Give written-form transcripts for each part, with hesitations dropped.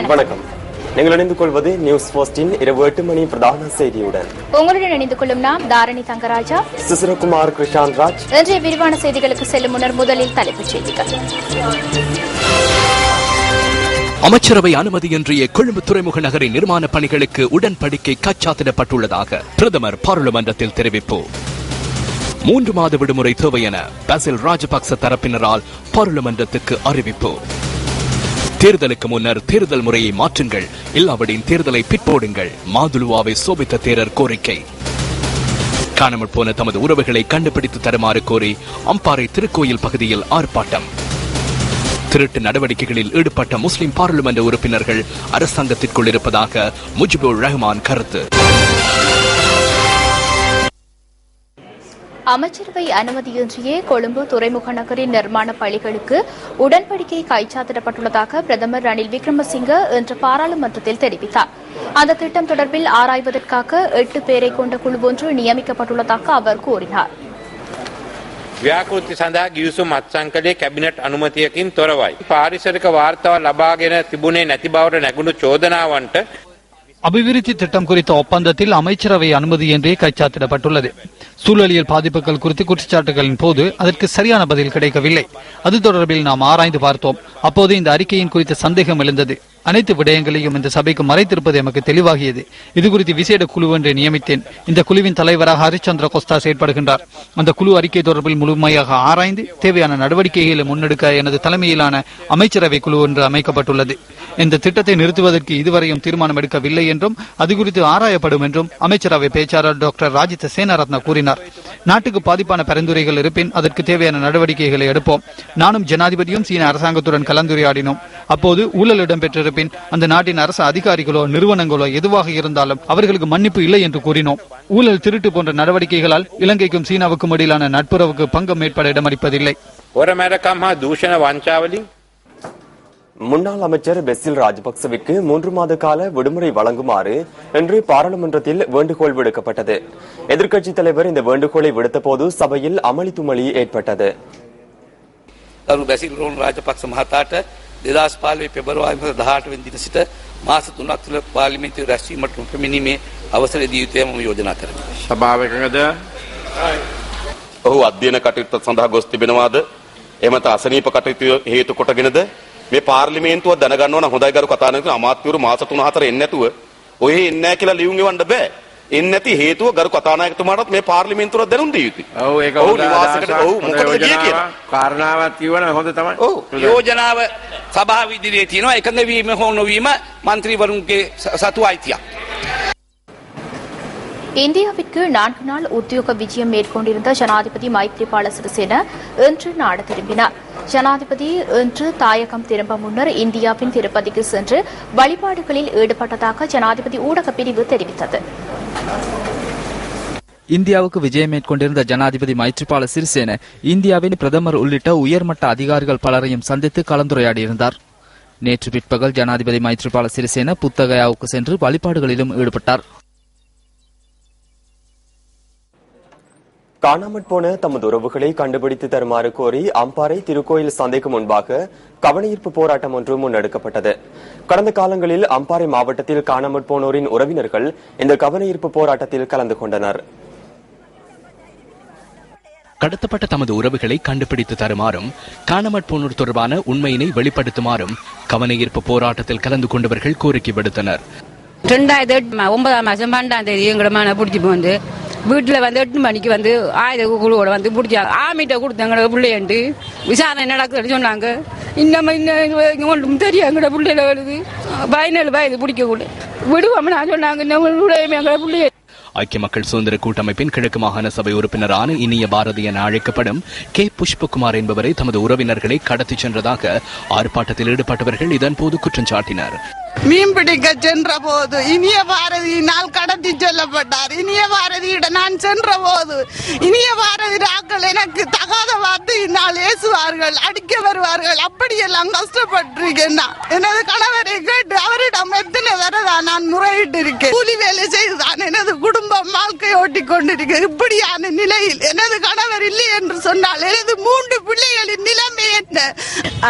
வணக்கம். நீங்கள் இணைந்து கொள்வது நியூஸ் போஸ்டின் இரவு 8 மணி பிரதான செய்தியுடன். உங்களுடன் இணைந்து கொள்ளும் நாம் தாரணி தங்கராஜா, சிசிரகுமார் கிருஷாந்த் ராஜ். இன்றைய விரிவான செய்திகளுக்கு செல்லும் முன்னர் முதலில் தலைப்புச் செய்திகள். அமைச்சரவை அனுமதியின்றிய கொழும்பு துறைமுக நகரின் நிர்மாண பணிகளுக்கு உடன்படிக்கை கைச்சாத்திடப்பட்டுள்ளதாக பிரதமர் பாராளுமன்றத்தில் தெரிவிப்பு. 3 மாத விடுமுறை தேவை என பாசில் ராஜபக்ச தரப்பினரால் பாராளுமன்றத்துக்கு அறிவிப்பு. தேர்தலுக்கு முன்னர் தேர்தல் முறையை மாற்றுங்கள், இல்லாவிடின் தேர்தலை பிற்போடுங்கள், மாதுலுவாவை சோபித்த தேரர் கோரிக்கை. காணாமல் போன தமது உறவுகளை கண்டுபிடித்து தருமாறு கோரி அம்பாறை திருக்கோயில் பகுதியில் ஆர்ப்பாட்டம். திருட்டு நடவடிக்கைகளில் ஈடுபட்ட முஸ்லிம் பாராளுமன்ற உறுப்பினர்கள் அரசாங்கத்திற்குள் இருப்பதாக முஜிபுர் ரஹ்மான் கருத்து. அமைச்சரவை அனுமதியின்றியே கொழும்பு துறைமுக நகரின் நிர்மாண பணிகளுக்கு உடன்படிக்கை கைச்சாத்திடப்பட்டுள்ளதாக பிரதமர் ரணில் விக்ரமசிங்க இன்று பாராளுமன்றத்தில் தெரிவித்தார். அந்த திட்டம் தொடர்பில் ஆராய்வதற்காக 8 பேரை கொண்ட குழு ஒன்று நியமிக்கப்பட்டுள்ளதாக அவர் கூறினார். ව්‍යාකෘති සඳහා ගිවිසුම් අත්සන් කළේ කැබිනට් අනුමතියකින් තොරවයි. පාරිසරික වාර්තාව ලබාගෙන තිබුණේ නැති බවට නැගුණු චෝදනාවන්ට அபிவிருத்தி திட்டம் குறித்த ஒப்பந்தத்தில் அமைச்சரவை அனுமதியின்றி கைச்சாத்திடப்பட்டுள்ளது. சூழலியல் பாதிப்புகள் குறித்து குற்றச்சாட்டுகளின் போது அதற்கு சரியான பதில் கிடைக்கவில்லை. அது தொடர்பில் நாம் ஆராய்ந்து பார்த்தோம். அப்போது இந்த அறிக்கையின் குறித்த சந்தேகம் எழுந்தது. அனைத்து விடயங்களையும் இந்த சபைக்கு மறைத்திருப்பது எமக்கு தெளிவாகியது. இது குறித்து விசேட குழு ஒன்றை நியமித்தேன். இந்த குழுவின் தலைவராக ஹரிச்சந்திர கோஸ்தா செயற்படுகின்றார். அந்த குழு அறிக்கை தொடர்பில் முழுமையாக ஆராய்ந்து தேவையான நடவடிக்கைகளை முன்னெடுக்க எனது தலைமையிலான அமைச்சரவை குழு ஒன்று அமைக்கப்பட்டுள்ளது. இந்த திட்டத்தை நிறுத்துவதற்கு இதுவரையும் தீர்மானம் எடுக்கவில்லை என்றும் அது குறித்து ஆராயப்படும் என்றும் அமைச்சரவை பேச்சாளர் டாக்டர் ராஜித சேனாரத்ன கூறினார். நாட்டுக்கு பாதிப்பான பரிந்துரைகள் இருப்பின் அதற்கு தேவையான நடவடிக்கைகளை எடுப்போம். நானும் ஜனாதிபதியும் சீன அரசாங்கத்துடன் கலந்துரையாடினோம். அப்போது ஊழல் இடம்பெற்றிருப்பின் அந்த நாட்டின் அரசு அதிகாரிகளோ நிறுவனங்களோ எதுவாக இருந்தாலும் அவர்களுக்கு மன்னிப்பு இல்லை என்று கூறினோம். ஊழல், திருட்டு போன்ற நடவடிக்கைகளால் இலங்கைக்கும் சீனாவுக்கும் இடையிலான நட்புறவுக்கு பங்கம் ஏற்பட இடமளிப்பதில்லை. முன்னாள் அமைச்சர் பெசில் ராஜபக்சவிற்கு 3 மாத கால விடுமுறை வழங்குமாறு இன்று பாராளுமன்றத்தில் வேண்டுகோள் விடுக்கப்பட்டது. எதிர்க்கட்சித் தலைவர் இந்த வேண்டுகோளை விடுத்த போது சபையில் அமளி துமளி ஏற்பட்டது. பெசில் ராஜபக்ச මහතාට 2015 පෙබරවාරි 18 වෙනි දින සිට මාස 3ක් තුළ පාර්ලිමේන්තුවේ රැස්වීමට නොපැමිණීමේ අවසර දී යුතුය මම යෝජනා කරමි. සභාව එකඟද? ඔහු අධ්‍යයන කටයුතු සඳහා ගොස් තිබෙනවාද? එහෙම නැත්නම් අසනීප කටයුතු හේතු කොටගෙනද? මේ පාර්ලිමේන්තුව දැනගන්න ඕන හොඳයි ගරු කතානායක අමාත්‍යවරු මාස 3-4 එන්නේ නැතුව ඔය එන්නේ නැහැ කියලා ලියුම් එවන්න බෑ. එන්නේ නැති හේතුව ගරු කතානායකතුමාටත් මේ පාර්ලිමේන්තුවට දැනුම් දිය යුතුයි. ඔව් ඒක නිවාසයකට ඔව් මොකද කියන්නේ? කාරණාවක් කියවන හොඳ තමයි. ඔව් යෝජනාව සභාව ඉදිරියේ තියෙනවා. එකඟ වීම හෝ නොවීම മന്ത്രിවරුන්ගේ සතු අයිතියක්. இந்தியாவிற்கு 4 நாள் உத்தியோக விஜயம் மேற்கொண்டிருந்த ஜனாதிபதி மைத்ரிபால சிறிசேன இன்று நாடு திரும்பினார். ஜனாதிபதி இன்று தாயகம் திரும்ப முன்னர் இந்தியாவின் திருப்பதிக்கு சென்று வழிபாடுகளில் ஈடுபட்டதாக ஜனாதிபதி ஊடக பிரிவு தெரிவித்தது. இந்தியாவுக்கு விஜயம் மேற்கொண்டிருந்த ஜனாதிபதி மைத்ரிபால சிறிசேன இந்தியாவின் பிரதமர் உள்ளிட்ட உயர்மட்ட அதிகாரிகள் பலரையும் சந்தித்து கலந்துரையாடியிருந்தார். நேற்று பிற்பகல் ஜனாதிபதி மைத்ரிபால சிறிசேன புத்தகயாவுக்கு சென்று வழிபாடுகளிலும் ஈடுபட்டார். காணாமற் போன தமது உறவுகளை கண்டுபிடித்து தருமாறு கோரி அம்பாறை திருக்கோயில் சந்தைக்கு முன்பாக கவனஈர்ப்பு போராட்டம் ஒன்று முன்னெடுக்கப்பட்டது. கடந்த காலங்களில் அம்பாறை மாவட்டத்தில் காணாமற் போனோரின் உறவினர்கள் இந்த கவனஈர்ப்பு போராட்டத்தில் கலந்து கொண்டனர். கடத்தப்பட்ட தமது உறவுகளை கண்டுபிடித்து தருமாறும் காணாமற் போனோர் தொடர்பான உண்மையினை வெளிப்படுத்துமாறும் கவனஈர்ப்பு போராட்டத்தில் கலந்து கொண்டவர்கள் கோரிக்கை விடுத்தனர். 2009 மாசம் 12ஆம் தேதி எங்களோட மன பிடிச்சி வந்து வீட்டுல 8 மணிக்கு ஆயுத குழுவோட பிடிச்சாங்க. ஆமிட்ட கொடுத்தாங்க பிள்ளையண்டு விசாரணை நடக்குதுன்னு சொன்னாங்க. இன்னும் தெரியும் எங்களோட பிள்ளைல வருது 17 வயது பிடிக்க கூட விடுவோம் சொன்னாங்க. எங்களோட பிள்ளைய ஐக்கிய மக்கள் சுதந்திர கூட்டமைப்பின் கிழக்கு மாகாண சபை உறுப்பினரான இனிய பாரதி என அழைக்கப்படும் கே புஷ்பகுமார் என்பவரை தமது உறவினர்களை கடத்திச் சென்றதாக ஆர்ப்பாட்டத்தில் ஈடுபட்டவர்கள் இதன்போது குற்றம் சாட்டினர். மீன்பிடிக்க சென்ற போது இனிய பாரதியினால் கடத்தி செல்லப்பட்டார். இனிய பாரதியிடம் நான் சென்ற போது இனிய பாரதி ராக்கள் எனக்கு தகாத வார்த்தையினால் ஏசுவார்கள், அடிக்க வருவார்கள். அப்படியெல்லாம் கஷ்டப்பட்டிருக்கேன். எனது கணவரை கேட்டு அவரிடம் எத்தனை தடவை நான் முறையிட்டு இருக்கேன். கூலி வேலை செய்துதான் எனது குடும்பம் வாழ்க்கை ஓட்டி கொண்டிருக்கிறது. இப்படியான நிலையில் எனது கணவர் இல்லை என்று சொன்னால் எனது 3 பிள்ளைகளின் நிலைமை என்ன?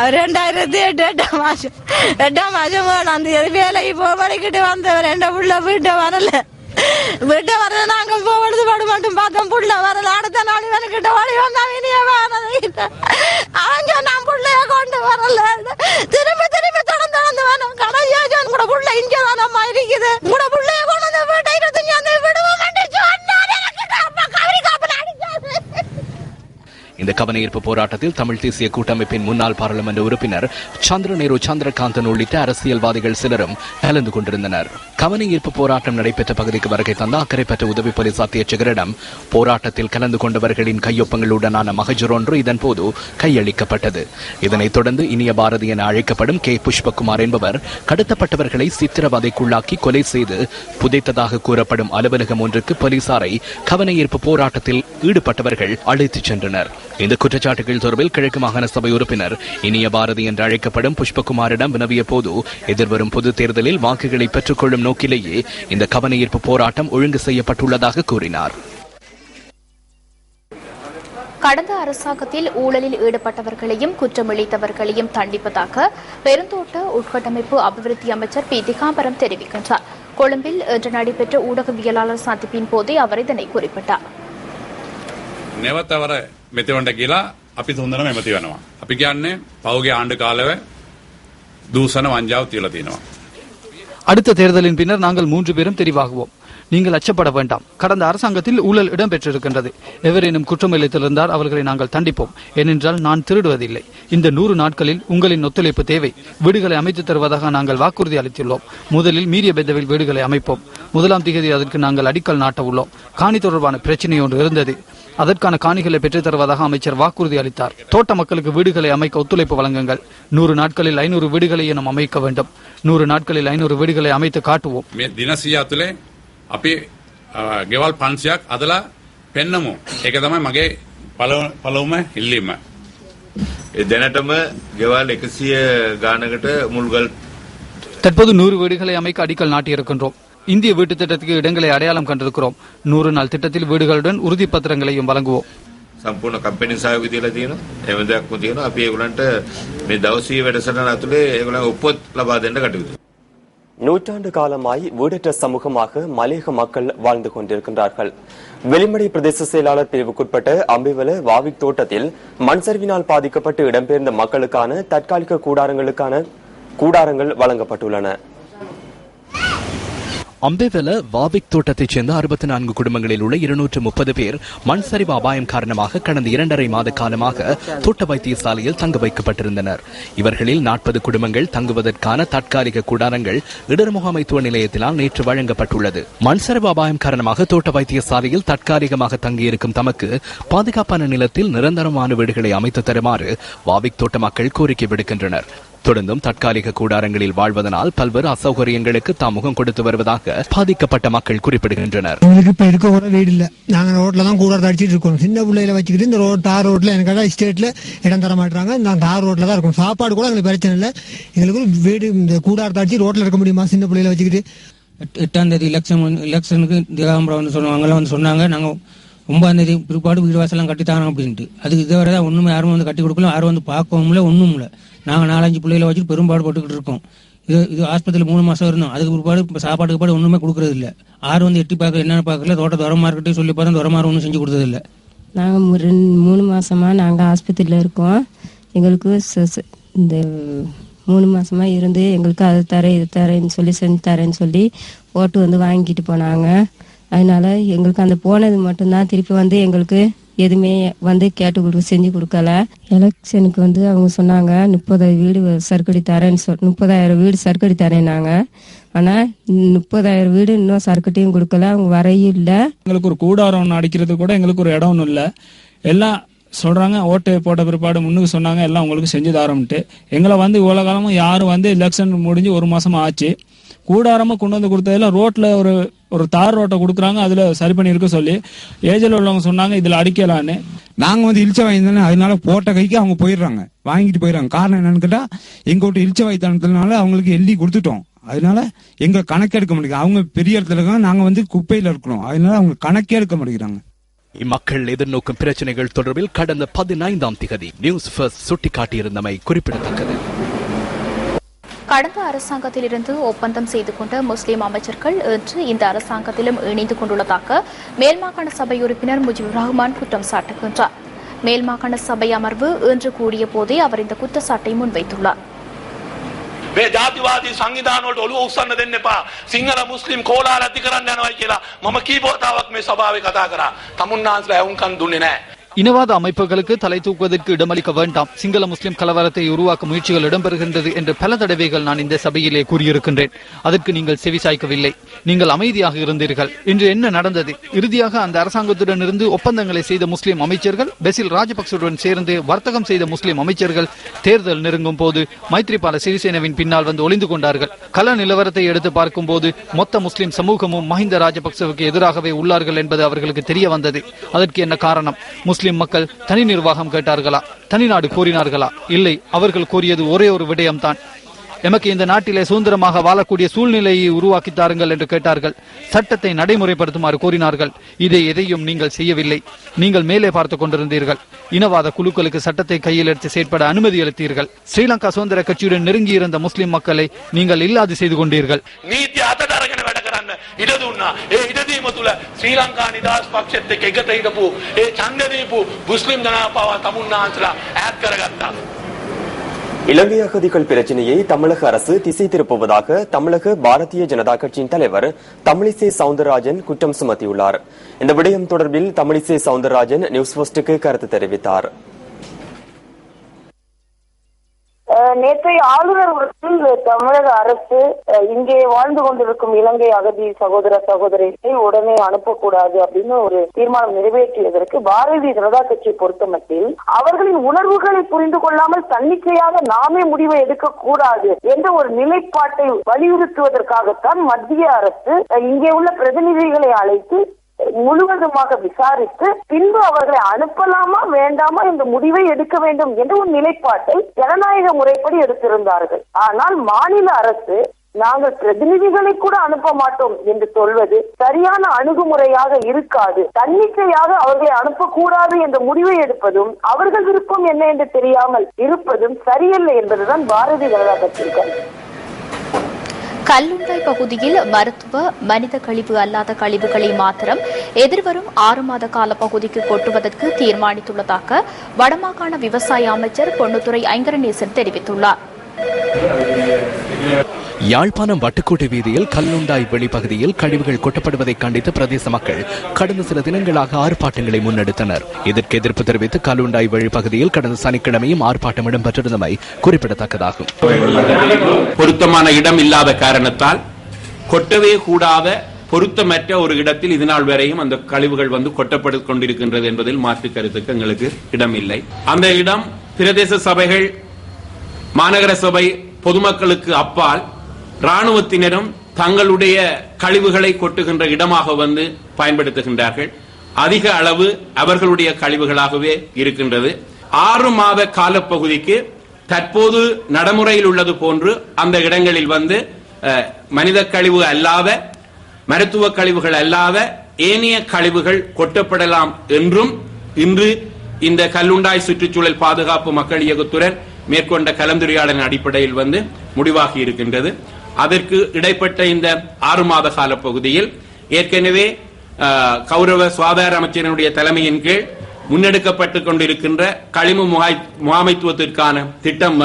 2008 8ஆம் மாதம் 8ஆம் தெரியாது. வேலைக்கு போகிட்டு வந்தவர் என்ன புள்ள வீட்டை வரல. வீட்டை வரல நாங்க போவது பாடு மட்டும் பார்த்தோம். புள்ள வரல. அடுத்த நாள் இவனுக்கிட்ட ஓடி வந்தான். அவங்க நான் புள்ளைய கொண்டு வரல. திரும்ப தொடர்ந்து வேணும். கடைசியாக கூட புள்ள இங்கதான் அம்மா இருக்குது. கூட புள்ளைய கொண்டு வந்து வீட்டை 25 விடுவோம். இந்த கவனஈர்ப்பு போராட்டத்தில் தமிழ் தேசிய கூட்டமைப்பின் முன்னாள் பாராளுமன்ற உறுப்பினர் சந்திரநேரு சந்திரகாந்தன் உள்ளிட்ட அரசியல்வாதிகள் சிலரும் கலந்து கொண்டிருந்தனர். கவனஈர்ப்பு போராட்டம் நடைபெற்ற பகுதிக்கு வருகை தந்த அக்கரைப்பற்ற உதவி போலீஸ் அத்தியட்சகரிடம் போராட்டத்தில் கலந்து கொண்டவர்களின் கையொப்பங்களுடனான மகஜர் ஒன்று இதன்போது கையளிக்கப்பட்டது. இதனைத் தொடர்ந்து இனிய பாரதி என அழைக்கப்படும் கே புஷ்பகுமார் என்பவர் கடத்தப்பட்டவர்களை சித்திரவதைக்குள்ளாக்கி கொலை செய்து புதைத்ததாக கூறப்படும் அலுவலகம் ஒன்றுக்கு போலீசாரை கவனஈர்ப்பு போராட்டத்தில் ஈடுபட்டவர்கள் அழைத்துச் சென்றனர். இந்த குற்றச்சாட்டுகள் தொடர்பில் கிழக்கு மாகாண சபை உறுப்பினர் இனிய பாரதி என்று அழைக்கப்படும் புஷ்பகுமாரிடம் வினவிய போது எதிர்வரும் பொது தேர்தலில் வாக்குகளை பெற்றுக் கொள்ளும் நோக்கிலேயே இந்த கவனஈர்ப்பு போராட்டம் ஒழுங்கு செய்யப்பட்டுள்ளதாக கூறினார். கடந்த அரசாங்கத்தில் ஊழலில் ஈடுபட்டவர்களையும் குற்றமிழைத்தவர்களையும் தண்டிப்பதாக பெருந்தோட்ட உட்கட்டமைப்பு அபிவிருத்தி அமைச்சர் பி திகாம்பரம் தெரிவிக்கின்றார். கொழும்பில் இன்று நடைபெற்ற ஊடகவியலாளர் சந்திப்பின் போதே அவர் இதனை குறிப்பிட்டார். නැවතවර මෙතෙවන්ට කියලා අපි තුන්දෙනාම එමෙති වෙනවා. අපි කියන්නේ පෞගේ ආණ්ඩු කාලෙව දූෂණ වංජාව තියලා තියෙනවා. அடுத்த தேர்தலின் பின்னர் நாங்கள் 3 பேரும் தெரிவாகுவோம். நீங்கள் அச்சப்பட வேண்டாம். கடந்த அரசாங்கத்தில் ஊழல் இடம்பெற்றிருக்கின்றது. எவரேனும் குற்றமிழைத்திருந்தால் அவர்களை நாங்கள் தண்டிப்போம். ஏனென்றால் நான் திருடுவதில்லை. இந்த 100 நாட்களில் உங்களின் ஒத்துழைப்பு தேவை. வீடுகளை அமைத்து தருவதாக நாங்கள் வாக்குறுதி அளித்துள்ளோம். முதலில் மீறிய பெத்தவில் வீடுகளை அமைப்போம். 1ஆம் தேதி அதற்கு நாங்கள் அடிக்கல் நாட்ட உள்ளோம். காணி தொடர்பான பிரச்சனை ஒன்று இருந்தது. அதற்கான காணிகளை பெற்றுத் தருவதாக அமைச்சர் வாக்குறுதி அளித்தார். தோட்ட மக்களுக்கு வீடுகளை அமைக்க ஒத்துழைப்பு வழங்குங்கள். 100 நாட்களில் 500 வீடுகளை நாம் அமைக்க வேண்டும். 100 நாட்களில் 500 வீடுகளை அமைத்து காட்டுவோம். අපි ගෙවල් 500ක් අදලා පෙන්නමු. ඒක තමයි මගේ පළමුම ඉල්ලීම. ඒ දැනටම ගෙවල් 100 ගානකට මුල්ගල් தற்போது 100 வீடுகளை அமைக்க அடிக்கல் நாட்டியிருக்கின்றோம். இந்திய வீட்டு திட்டத்துக்கு இடங்களை அடையாளம் கண்டிருக்கிறோம். 100 நாள் திட்டத்தில் வீடுகளுடன் உறுதிப்பத்திரங்களையும் வழங்குவோம். සම්පූර්ණ කම්පැනි සහයෝගය දීලා තියෙනවා. එහෙම දෙයක්ම තියෙනවා. අපි ඒගොල්ලන්ට මේ දවසේ වැඩසටහන ඇතුලේ ඒගොල්ලන් ඔප්පුවත් ලබා දෙන්න කටයුතු. நூற்றாண்டு காலமாய் வீடற்ற சமூகமாக மலையக மக்கள் வாழ்ந்து கொண்டிருக்கின்றார்கள். வெளிமடை பிரதேச செயலாளர் பிரிவுக்குட்பட்ட அம்பிவல வாவிக் தோட்டத்தில் மண் சரிவினால் பாதிக்கப்பட்டு இடம்பெயர்ந்த மக்களுக்கான தற்காலிக கூடாரங்கள் வழங்கப்பட்டுள்ளன. அம்பேவல வாவிக் தோட்டத்தைச் சேர்ந்த 64 குடும்பங்களில் உள்ள 230 பேர் மண் சரிவு அபாயம் காரணமாக கடந்த 2.5 மாத காலமாக தோட்ட வைத்தியசாலையில் தங்க வைக்கப்பட்டிருந்தனர். இவர்களில் 40 குடும்பங்கள் தங்குவதற்கான தற்காலிக கூடாரங்கள் இடர் முகாமைத்துவ நிலையத்தினால் நேற்று வழங்கப்பட்டுள்ளது. மண் சரிவு அபாயம் காரணமாக தோட்ட வைத்தியசாலையில் தற்காலிகமாக தங்கியிருக்கும் தமக்கு பாதுகாப்பான நிலத்தில் நிரந்தரமான வீடுகளை அமைத்து தருமாறு வாவிக் தோட்ட மக்கள் கோரிக்கை விடுக்கின்றனர். தொடர்ந்தும் தற்காலிக கூடாரங்களில் வாழ்வதனால் பல்வேறு அசௌகரியங்களுக்கு தாம் முகம் கொடுத்து வருவதாக பாதிக்கப்பட்ட மக்கள் குறிப்பிடுகின்றனர். எங்களுக்கு இப்ப இருக்க கூட வீடு இல்ல. நாங்க ரோட்ல தான் கூடாரம் அடிச்சிட்டு இருக்கோம். சின்ன பிள்ளையில வச்சுக்கிட்டு இந்த தார் ரோட்ல எனக்கு எஸ்டேட்ல இடம் தர மாட்டாங்க. நான் தார் ரோட்ல தான் இருக்கும். சாப்பாடு கூட எங்களுக்கு பிரச்சனை இல்லை. எங்களுக்கு வீடு இந்த கூடாரத்தை அடிச்சு ரோட்ல இருக்க முடியுமா சின்ன பிள்ளையில வச்சுக்கிட்டு? 8ஆம் தேதி எலெக்ஷனுக்கு திகாம்பரம் வந்து சொன்னாங்க நாங்க 9ஆம் தேதி பிற்பாடு வீடு வாசலாம் கட்டித்தாங்க அப்படின்ட்டு. அதுக்கு இதுவரை தான் ஒண்ணுமே யாரும் வந்து கட்டி கொடுக்கல. யாரும் வந்து பார்க்கவும் இல்லை, ஒண்ணும் இல்லை. நாங்க 4-5 பிள்ளைகளை வச்சுட்டு பெரும்பாடு போட்டுக்கிட்டு இருக்கோம். இது ஆஸ்பத்திரியில் 3 மாசம் இருந்தோம். அதுக்கு பிற்பாடு சாப்பாட்டுக்கு பாடு ஒண்ணுமே கொடுக்கறது இல்லை. யாரும் வந்து எட்டி பார்க்க என்னன்னு பார்க்கல. தோட்ட துரமார்க்கிட்டே சொல்லி பார்த்தா துரமாறு ஒன்றும் செஞ்சு கொடுத்தது இல்லை. நாங்கள் 3 மாசமா நாங்கள் ஆஸ்பத்திரியில் இருக்கோம். எங்களுக்கு இந்த 3 மாசமா இருந்து எங்களுக்கு அது தரேன் இது தரேன்னு சொல்லி செஞ்சு தரேன்னு சொல்லி ஓட்டு வந்து வாங்கிட்டு போனாங்க. அதனால எங்களுக்கு அந்த போனது மட்டும்தான் திருப்பி வந்து எங்களுக்கு எதுவுமே வந்து செஞ்சு கொடுக்கல. எலெக்ஷனுக்கு வந்து அவங்க சொன்னாங்க 30,000 வீடு சர்க்கடி தரேன்னு 30,000 வீடு சர்க்கடி தரேன்னாங்க. ஆனா 30,000 வீடு இன்னும் சர்க்கட்டியும் கொடுக்கல. அவங்க வரையும் இல்ல. எங்களுக்கு ஒரு கூடாரம் அடிக்கிறது கூட எங்களுக்கு ஒரு இடம் ஒன்றும் இல்லை. எல்லாம் சொல்றாங்க ஓட்டு போட்ட பிற்பாடு முன்னுக்கு சொன்னாங்க எல்லாம் உங்களுக்கு செஞ்சு தரோம்ட்டு. எங்களை வந்து இவ்வளவு காலமும் யாரும் வந்து எலெக்ஷன் முடிஞ்சு 1 மாசமா ஆச்சு. கூடாரமா கொண்டு வந்து கொடுத்ததுல ரோட்ல ஒரு தார் ரோட்டை கொடுக்குறாங்க. அதுல சரி பண்ணி இருக்க சொல்லி ஏஜில் உள்ளவங்க சொன்னாங்க இதுல அடிக்கலான்னு. நாங்க வந்து இழிச்ச வாய்ந்தானே அதனால போட்ட கைக்கு அவங்க போயிடுறாங்க, வாங்கிட்டு போயிடுறாங்க. காரணம் என்னன்னு கேட்டா எங்க விட்டு இழிச்ச வாய்த்தானதுனால அவங்களுக்கு எழுதி கொடுத்துட்டோம். அதனால எங்க கணக்கெடுக்க முடியும். அவங்க பெரிய இடத்துல இருக்காங்க, நாங்க வந்து குப்பையில இருக்கிறோம். அதனால அவங்க கணக்கே எடுக்க மாட்டேங்கிறாங்க. இம்மக்கள் எதிர்நோக்கும் பிரச்சனைகள் தொடர்பில் கடந்த 15ஆம் திகதி நியூஸ் ஃபர்ஸ்ட் சுட்டிக்காட்டியிருந்தமை குறிப்பிடத்தக்கது. கடந்த அரசாங்கத்தில் இருந்து ஒப்பந்தம் செய்து கொண்ட முஸ்லிம் அமைச்சர்கள் இன்று இந்த அரசாங்கத்திலும் இணைந்து கொண்டுள்ளதாக மேல்மாகாண சபை உறுப்பினர் முஜிபுர் ரஹ்மான் குற்றம் சாட்டுகின்றார். மேல்மாகாண சபை அமர்வு இன்று கூடிய போதே அவர் இந்த குற்றச்சாட்டை முன்வைத்துள்ளார். මේ ජාතිවාදී සංවිධාන වලට ඔළුව උස්සන්න දෙන්න එපා. සිංහල මුස්ලිම් කෝලාහල ඇති කරන්න යනවා කියලා මම කීපවතාවක් මේ සභාවේ කතා කරා. තමුන්නාන්සලා ඇහුම්කන් දුන්නේ නැහැ. இனவாத அமைப்புகளுக்கு தலை தூக்குவதற்கு இடமளிக்க வேண்டாம். சிங்கள முஸ்லிம் கலவரத்தை உருவாக்க முயற்சிகள் இடம்பெறுகின்றது என்று பல தடவைகள் நான் இந்த சபையிலே கூறியிருக்கின்றேன். அதற்கு நீங்கள் செவிசாய்க்கவில்லை. நீங்கள் அமைதியாக இருந்தீர்கள். இன்று என்ன நடந்தது? இறுதியாக அந்த அரசாங்கத்துடன் இருந்து ஒப்பந்தங்களை செய்த முஸ்லிம் அமைச்சர்கள், பெசில் ராஜபக்சவுடன் சேர்ந்து வர்த்தகம் செய்த முஸ்லிம் அமைச்சர்கள் தேர்தல் நெருங்கும் போது மைத்ரிபால சிறிசேனவின் பின்னால் வந்து ஒளிந்து கொண்டார்கள். கள நிலவரத்தை எடுத்து பார்க்கும் போது மொத்த முஸ்லிம் சமூகமும் மஹிந்த ராஜபக்சவுக்கு எதிராகவே உள்ளார்கள் என்பது அவர்களுக்கு தெரிய வந்தது. அதற்கு என்ன காரணம்? முஸ்லிம் மக்கள் தனி நிர்வாகம் கேட்டார்களா? தனிநாடு கோரினார்களா? இல்லை, அவர்கள் கோரியது ஒரே ஒரு விடயம்தான். எமக்கு இந்த நாட்டிலே சுதந்திரமாக வாழக்கூடிய சூழ்நிலையை உருவாக்கி தாருங்கள் என்று கேட்டார்கள். சட்டத்தை நடைமுறைப்படுத்துமாறு கோரினார்கள். இதை எதையும் நீங்கள் செய்யவில்லை. நீங்கள் மேலே பார்த்து கொண்டிருந்தீர்கள். இனவாத குழுக்களுக்கு சட்டத்தை கையில் எடுத்து செயற்பட அனுமதி அளித்தீர்கள். ஸ்ரீலங்கா சுதந்திர கட்சியுடன் நெருங்கி இருந்த முஸ்லிம் மக்களை நீங்கள் இல்லாது செய்து கொண்டீர்கள். ඉඩ දුන්නා. ඒ ඉඩදීම තුළ ශ්‍රී ලංකා නිදහස් පක්ෂෙත් එක්ක එකත හිටපු ඒ ඡන්ද දීපු මුස්ලිම් ජනතාව තමුන්නාන්සලා ඈත් කරගත්තා. இலங்கை அகதிகள் பிரச்சினையை தமிழக அரசு திசை திருப்புவதாக தமிழக பாரதிய ஜனதா கட்சியின் தலைவர் தமிழிசை சவுந்தரராஜன் குற்றம் சுமத்தியுள்ளார். இந்த விடயம் தொடர்பில் தமிழிசை சவுந்தரராஜன் நியூஸ் ஃபர்ஸ்டுக்கு கருத்து தெரிவித்தார். நேற்றைய ஆளுநர் உரையில் தமிழக அரசு இங்கே வாழ்ந்து கொண்டிருக்கும் இலங்கை அகதி சகோதர சகோதரிகளை உடனே அனுப்பக்கூடாது அப்படின்னு ஒரு தீர்மானம் நிறைவேற்றியதற்கு பாரதிய ஜனதா கட்சியை பொறுத்தமட்டில் அவர்களின் உணர்வுகளை புரிந்து கொள்ளாமல் தன்னிச்சையாக நாமே முடிவை எடுக்கக்கூடாது என்ற ஒரு நிலைப்பாட்டை வலியுறுத்துவதற்காகத்தான் மத்திய அரசு இங்கே உள்ள பிரதிநிதிகளை அழைத்து முழுவதுமாக விசாரித்து பின்பு அவர்களை அனுப்பலாமா வேண்டாமா இந்த முடிவை எடுக்க வேண்டும் என்ற ஒரு நிலைப்பாட்டை ஜனநாயக முறைப்படி எடுத்திருந்தார்கள். ஆனால் மாநில அரசு நாங்கள் பிரதிநிதிகளை கூட அனுப்ப மாட்டோம் என்று சொல்வது சரியான அணுகுமுறையாக இருக்காது. தன்னிச்சையாக அவர்களை அனுப்பக்கூடாது என்ற முடிவை எடுப்பதும் அவர்கள் விருப்பம் என்ன என்று தெரியாமல் இருப்பதும் சரியல்ல என்பதுதான் பாரதிய ஜனதா கட்சி. கல்லுண்டாய் பகுதியில் மருத்துவ மனித கழிவு அல்லாத கழிவுகளை மாத்திரம் எதிர்வரும் 6 மாத கால பகுதிக்கு கொட்டுவதற்கு தீர்மானித்துள்ளதாக வடமாகாண விவசாய அமைச்சர் பொன்னுத்துரை ஐங்கரநேசன் தெரிவித்துள்ளார். யாழ்ப்பாணம் வட்டுக்கோட்டை வீதியில் கல்லுண்டாய் வெளிப்பகுதியில் கழிவுகள் கொட்டப்படுவதை கண்டித்து பிரதேச மக்கள் கடந்த சில தினங்களாக ஆர்ப்பாட்டங்களை முன்னெடுத்தனர். இதற்கு எதிர்ப்பு தெரிவித்து கல்லுண்டாய் வெளிப்பகுதியில் கடந்த சனிக்கிழமையும் ஆர்ப்பாட்டம் இடம்பெற்றிருந்தமை குறிப்பிடத்தக்கதாகும். பொருத்தமான இடம் இல்லாத காரணத்தால் கொட்டவே கூடாத பொருத்தமற்ற ஒரு இடத்தில் இதுநாள் வரையும் அந்த கழிவுகள் கொட்டப்பட்டு கொண்டிருக்கின்றது என்பதில் மாற்று கருத்துக்கு எங்களுக்கு இடம் இல்லை. அந்த இடம் பிரதேச சபைகள், மாநகர சபை, பொதுமக்களுக்கு அப்பால் ராணுவத்தினரும் தங்களுடைய கழிவுகளை கொட்டுகின்ற இடமாக பயன்படுத்துகின்றார்கள். அதிக அளவு அவர்களுடைய கழிவுகளாகவே இருக்கின்றது. 6 மாத காலப்பகுதிக்கு தற்போது நடைமுறையில் உள்ளது போன்று அந்த இடங்களில் மனித கழிவு அல்லாத, மருத்துவ கழிவுகள் அல்லாத ஏனைய கழிவுகள் கொட்டப்படலாம் என்றும் இன்று இந்த கல்லுண்டாய் சுற்றுச்சூழல் பாதுகாப்பு மக்கள் இயக்கத்துடன் மேற்கொண்ட கலந்துரையாடலின் அடிப்படையில் முடிவாகி இருக்கின்றது. அதற்கு இடைப்பட்ட இந்த 6 மாத கால பகுதியில் ஏற்கனவே கௌரவ சுகாதார அமைச்சரினுடைய தலைமையின் கீழ் முன்னெடுக்கப்பட்டுக் கொண்டிருக்கின்ற கழிவு முகாமைத்துவத்திற்கான திட்டம்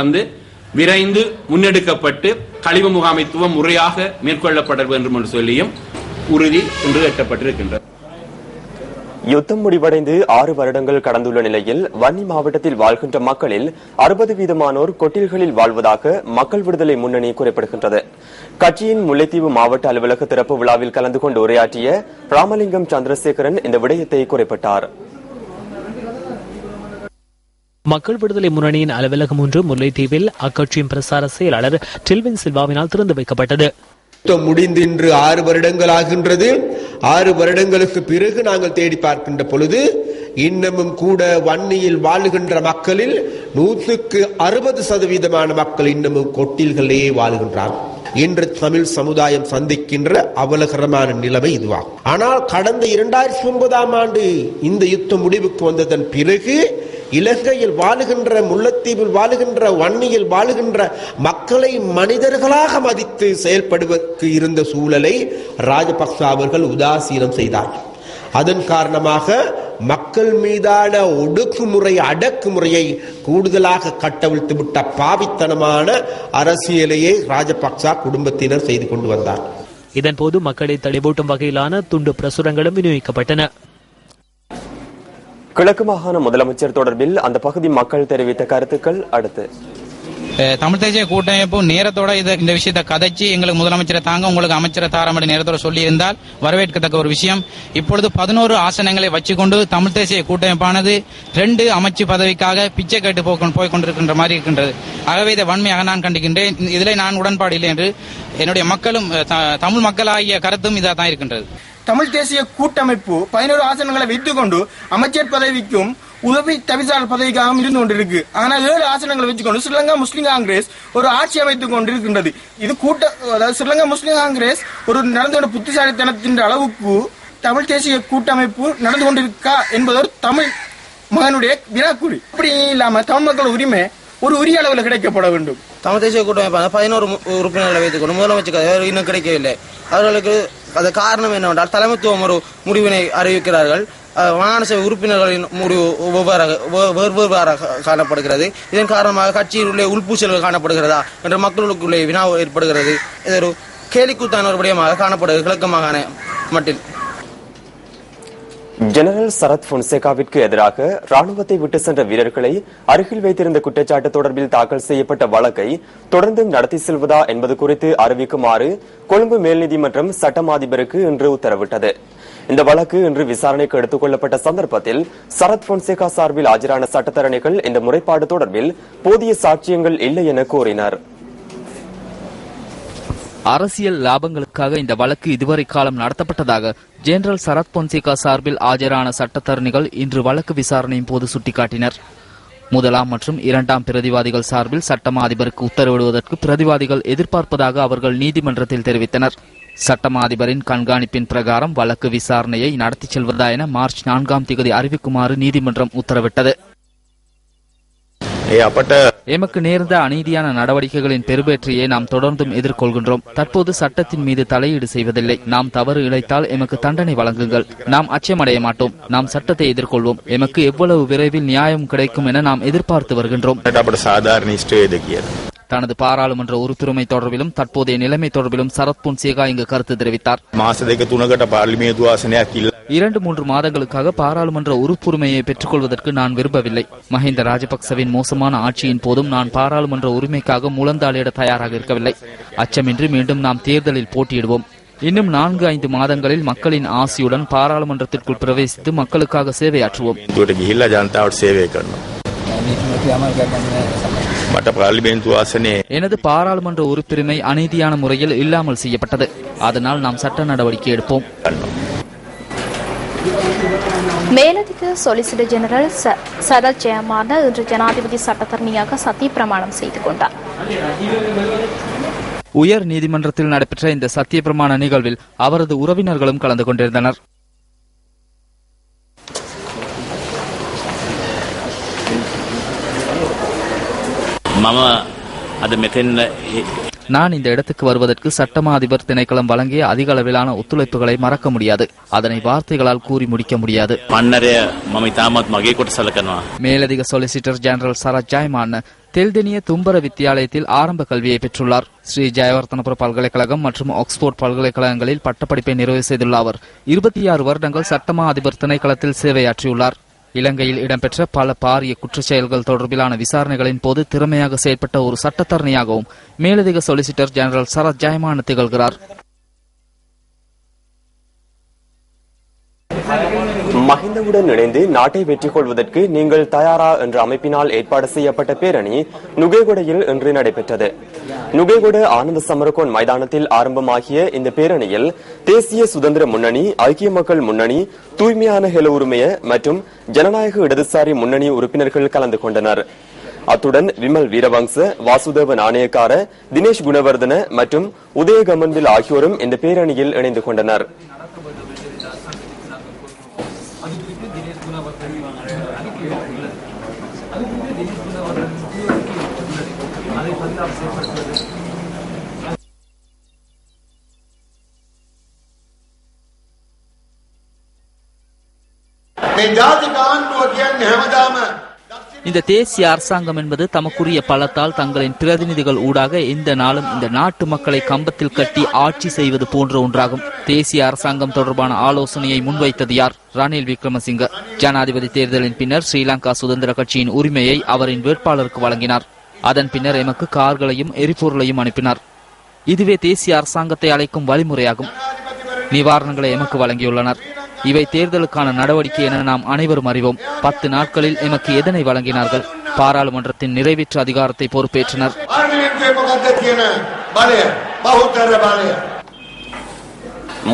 விரைந்து முன்னெடுக்கப்பட்டு கழிவு முகாமைத்துவம் முறையாக மேற்கொள்ளப்பட வேண்டும் என்று சொல்லியும் உறுதி இன்று எட்டப்பட்டிருக்கின்றது. யுத்தம் முடிவடைந்து 6 வருடங்கள் கடந்துள்ள நிலையில் வன்னி மாவட்டத்தில் வாழ்கின்ற மக்களில் 60% கொட்டில்களில் வாழ்வதாக மக்கள் விடுதலை முன்னணி குறிப்பிடுகின்றது. கட்சியின் முல்லைத்தீவு மாவட்ட அலுவலக திறப்பு விழாவில் கலந்து கொண்டு உரையாற்றிய ராமலிங்கம் சந்திரசேகரன் இந்த விடயத்தை குறிப்பிட்டார். மக்கள் விடுதலை முன்னணியின் அலுவலகம் ஒன்று முல்லைத்தீவில் அக்கட்சியின் பிரசார செயலாளர் டெல்வின் சில்வாவினால் திறந்து வைக்கப்பட்டது. முடிந்து இன்று 6 வருடங்கள் ஆகின்றது. 6 வருடங்களுக்கு பிறகு நாங்கள் தேடி பார்க்கின்ற பொழுது இன்னமும் கூட வன்னியில் வாழுகின்ற மக்களில் 160% மக்கள் இன்னமும் கொட்டில்களே வாழுகின்றார். இன்று தமிழ் சமுதாயம் சந்திக்கின்ற அவலகரமான நிலைமை இதுவாகும். ஆனால் கடந்த 2009 ஆண்டு இந்த யுத்தம் முடிவுக்கு வந்ததன் பிறகு இலங்கையில் வாழுகின்ற, முல்லைத்தீவில் வாழுகின்ற, வன்னியில் வாழுகின்ற மக்களை மனிதர்களாக மதித்து செயல்படுவதற்கு இருந்த சூழலை ராஜபக்ச அவர்கள் உதாசீனம் செய்தார்கள். அதன் காரணமாக மக்கள் மீதான ஒடுக்குமுறை, அடக்குமுறையை கூடுதலாக கட்டவிழ்த்து விட்ட பாவித்தனமான அரசியலையே ராஜபக்ச குடும்பத்தினர் செய்து கொண்டு வந்தார். இதன்போது மக்களை தடைபூட்டும் வகையிலான துண்டு பிரசுரங்களும் விநியோகிக்கப்பட்டன. கிழக்கு மாகாண முதலமைச்சர் தொடர்பில் அந்த பகுதி மக்கள் தெரிவித்த கருத்துக்கள் அடுத்து. தமிழ் தேசிய கூட்டமைப்பு நேரத்தோட இந்த விஷயத்தை கதைச்சு எங்களுக்கு முதலமைச்சரை தாங்க, உங்களுக்கு அமைச்சரை தாராமடி நேரத்தோட சொல்லி இருந்தால் வரவேற்கத்தக்க ஒரு விஷயம். இப்பொழுது 11 ஆசனங்களை வச்சுக்கொண்டு தமிழ் தேசிய கூட்டமைப்பானது 2 அமைச்சு பதவிக்காக பிச்சை கேட்டு போய் கொண்டிருக்கின்ற மாதிரி இருக்கின்றது. ஆகவே இதை வன்மையாக நான் கண்டிக்கின்றேன். இதில் நான் உடன்பாடு இல்லை என்று என்னுடைய மக்களும் தமிழ் மக்களாகிய கருத்தும் இதாக தான் இருக்கின்றது. தமிழ் தேசிய கூட்டமைப்பு 11 ஆசனங்களை வைத்துக் கொண்டு அமைச்சர் பதவிக்கும் உதவி தவிசாளர் பதவிக்காகவும் இருந்து கொண்டிருக்கு. ஆனால் 7 ஆசனங்களை வச்சுக்கொண்டு ஸ்ரீலங்கா முஸ்லிம் காங்கிரஸ் ஒரு ஆட்சி அமைத்துக் கொண்டிருக்கின்றது. இது அதாவது ஸ்ரீலங்கா முஸ்லிம் காங்கிரஸ் ஒரு நடந்த புத்திசாலித்தனத்தின் அளவுக்கு தமிழ் தேசிய கூட்டமைப்பு நடந்து கொண்டிருக்கா என்பது ஒரு தமிழ் மகனுடைய வினாக்குறி. அப்படி இல்லாம தமிழ் மக்கள் உரிமை ஒரு உரிய அளவில் கிடைக்கப்பட வேண்டும். தமிழ் தேசிய கூட்டமைப்பான 11 உறுப்பினர்களை வைத்துக் கொண்டு முதலமைச்சர் இன்னும் கிடைக்கவில்லை. அவர்களுக்கு அது காரணம் என்னவென்றால் தலைமைத்துவம் ஒரு முடிவினை அறிவிக்கிறார்கள். மாகாண சபை உறுப்பினர்களின் முடிவு வெவ்வேறாக காணப்படுகிறது. இதன் காரணமாக கட்சியில் உள்ள உள்பூசல்கள் காணப்படுகிறதா என்ற மக்களுக்குள்ளே வினா ஏற்படுகிறது. இது ஒரு கேலிக்கூத்தான ஒரு விடயமாக காணப்படுகிறது கிழக்கு மாகாண மட்டில். ஜெனரல் சரத் பொன்சேகாவிற்கு எதிராக ராணுவத்தை விட்டு சென்ற வீரர்களை அருகில் வைத்திருந்த குற்றச்சாட்டு தொடர்பில் தாக்கல் செய்யப்பட்ட வழக்கை தொடர்ந்தும் நடத்தி செல்வதா என்பது குறித்து அறிவிக்குமாறு கொழும்பு மேல் நீதிமன்றம் சட்டம் அதிபருக்கு இன்று உத்தரவிட்டது. இந்த வழக்கு இன்று விசாரணைக்கு எடுத்துக் கொள்ளப்பட்ட சந்தர்ப்பத்தில் சரத் பொன்சேகா சார்பில் ஆஜரான சட்டத்தரணிகள் இந்த முறைப்பாடு தொடர்பில் போதிய சாட்சியங்கள் இல்லை என கூறினர். அரசியல் லாபங்களுக்காக இந்த வழக்கு இதுவரை காலம் நடத்தப்பட்டதாக ஜெனரல் சரத் பொன்சேகா சார்பில் ஆஜரான சட்டத்தரணிகள் இன்று வழக்கு விசாரணையின் போது சுட்டிக்காட்டினர். 1ஆம் மற்றும் 2ஆம் பிரதிவாதிகள் சார்பில் சட்டமா அதிபருக்கு உத்தரவிடுவதற்கு பிரதிவாதிகள் எதிர்பார்ப்பதாக அவர்கள் நீதிமன்றத்தில் தெரிவித்தனர். சட்டமா அதிபரின் கண்காணிப்பின் பிரகாரம் வழக்கு விசாரணையை நடத்திச் செல்வதா என மார்ச் 4ஆம் தேதி அறிவிக்குமாறு நீதிமன்றம் உத்தரவிட்டது. எமக்கு நேர்ந்த அநீதியான நடவடிக்கைகளின் பெருவேற்றையை நாம் தொடர்ந்தும் எதிர்கொள்கின்றோம். தற்போது சட்டத்தின் மீது தலையீடு செய்வதில்லை. நாம் தவறு இழைத்தால் எமக்கு தண்டனை வழங்குங்கள். நாம் அச்சமடைய மாட்டோம். நாம் சட்டத்தை எதிர்கொள்வோம். எமக்கு எவ்வளவு விரைவில் நியாயம் கிடைக்கும் என நாம் எதிர்பார்த்து வருகின்றோம். தனது பாராளுமன்ற உறுப்புரிமை தொடர்பிலும் தற்போதைய நிலைமை தொடர்பிலும் சரத் பொன்சேகா இங்கு கருத்து தெரிவித்தார். 2-3 மாதங்களுக்காக பாராளுமன்ற உறுப்புரிமையை பெற்றுக் கொள்வதற்கு நான் விரும்பவில்லை. மஹிந்த ராஜபக்சவின் மோசமான ஆட்சியின் போதும் நான் பாராளுமன்ற உரிமைக்காக முழந்தாளிட தயாராக இருக்கவில்லை. அச்சமின்றி மீண்டும் நாம் தேர்தலில் போட்டியிடுவோம். இன்னும் 4-5 மாதங்களில் மக்களின் ஆசியுடன் பாராளுமன்றத்திற்குள் பிரவேசித்து மக்களுக்காக சேவையாற்றுவோம். எனது பாராளுமன்ற உறுப்புரிமை அநீதியான முறையில் இல்லாமல் செய்யப்பட்டது. அதனால் நாம் சட்ட நடவடிக்கை எடுப்போம். மேலதிக சொலிசிட்டர் ஜெனரல் சரத் ஜெயமான இன்று ஜனாதிபதி சட்டத்தரணியாக சத்திய பிரமாணம் செய்து கொண்டார். உயர் நீதிமன்றத்தில் நடைபெற்ற இந்த சத்திய பிரமாண நிகழ்வில் அவரது உறவினர்களும் கலந்து கொண்டிருந்தனர். நான் இந்த இடத்துக்கு வருவதற்கு சட்டமா அதிபர் திணைக்களம் வழங்கிய அதிக அளவிலான ஒத்துழைப்புகளை மறக்க முடியாது. அதனை வார்த்தைகளால் கூறி முடிக்க முடியாது. மேலதிக சொலிசிட்டர் ஜெனரல் சரத் ஜெயமான தெல்தெனிய தும்பர வித்தியாலயத்தில் ஆரம்ப கல்வியை பெற்றுள்ளார். ஸ்ரீ ஜெயவர்தனபுர பல்கலைக்கழகம் மற்றும் ஆக்ஸ்போர்ட் பல்கலைக்கழகங்களில் பட்டப்படிப்பை நிறைவு செய்துள்ள அவர் 26 வருடங்கள் சட்டமா அதிபர் திணைக்களத்தில் சேவையாற்றியுள்ளார். இலங்கையில் இடம்பெற்ற பல பாரிய குற்றச் செயல்கள் தொடர்பிலான விசாரணைகளின் போது திறமையாக செயல்பட்ட ஒரு சட்டத்தரணியாகவும் மேலதிக சொலிசிட்டர் ஜெனரல் சரத் ஜெயமான திகழ்கிறார். மஹிந்தவுடன் இணைந்து நாட்டை வெற்றி கொள்வதற்கு நீங்கள் தயாரா என்ற அமைப்பினால் ஏற்பாடு செய்யப்பட்ட பேரணி நுகேகொடையில் இன்று நடைபெற்றது. நுகேகொட ஆனந்த சமரகோன் மைதானத்தில் ஆரம்பமாகிய இந்த பேரணியில் தேசிய சுதந்திர முன்னணி, ஐக்கிய மக்கள் முன்னணி, தூய்மையான ஹெல உரிமைய மற்றும் ஜனநாயக இடதுசாரி முன்னணி உறுப்பினர்கள் கலந்து கொண்டனர். அத்துடன் விமல் வீரவங்ச, வாசுதேவ நாணயக்கார, தினேஷ் குணவர்தன மற்றும் உதய கமன்வில் ஆகியோரும் இந்த பேரணியில் இணைந்து கொண்டனர். இந்த தேசிய அரசாங்கம் என்பது தமக்குரிய பலத்தால் தங்களின் பிரதிநிதிகள் ஊடாக எந்த நாளும் இந்த நாட்டு மக்களை கம்பத்தில் கட்டி ஆட்சி செய்வது போன்ற ஒன்றாகும். தேசிய அரசாங்கம் தொடர்பான ஆலோசனையை முன்வைத்தது யார்? ரணில் விக்ரமசிங்க. ஜனாதிபதி தேர்தலின் பின்னர் ஸ்ரீலங்கா சுதந்திர கட்சியின் உரிமையை அவரின் வேட்பாளருக்கு வழங்கினார். அதன் பின்னர் எமக்கு கார்களையும் எரிபொருளையும் அனுப்பினார். இதுவே தேசிய அரசாங்கத்தை அழைக்கும் வழிமுறையாகும். நிவாரணங்களை எமக்கு வழங்கியுள்ளனர். இவை தேர்தலுக்கான நடவடிக்கை என நாம் அனைவரும் அறிவோம். 10 நாட்களில் எமக்கு எதனை வழங்கினார்கள்? பாராளுமன்றத்தின் நிறைவேற்று அதிகாரத்தை பொறுப்பேற்றனர்.